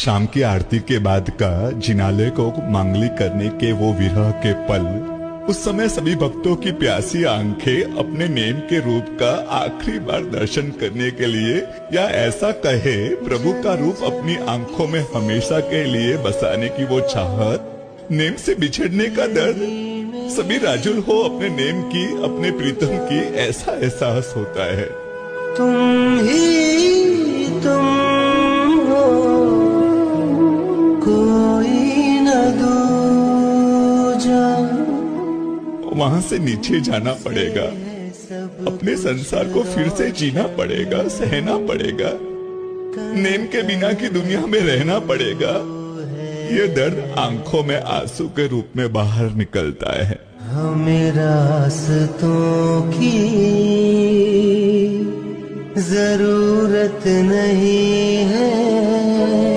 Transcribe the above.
शाम की आरती के बाद का जिनालय को मांगलिक करने के वो विरह के पल, उस समय सभी भक्तों की प्यासी आंखें अपने नेम के रूप का आखिरी बार दर्शन करने के लिए, या ऐसा कहे प्रभु का रूप अपनी आंखों में हमेशा के लिए बसाने की वो चाहत, नेम से बिछड़ने का दर्द, सभी राजुल हो अपने नेम की, अपने प्रीतम की, ऐसा एहसास होता है। तुम ही तुम हो, कोई न दूजा। वहां से नीचे जाना पड़ेगा, अपने संसार को फिर से जीना पड़ेगा, सहना पड़ेगा, नेम के बिना की दुनिया में रहना पड़ेगा। ये दर्द आंखों में आंसू के रूप में बाहर निकलता है। हमें रास्तों की जरूरत नहीं है।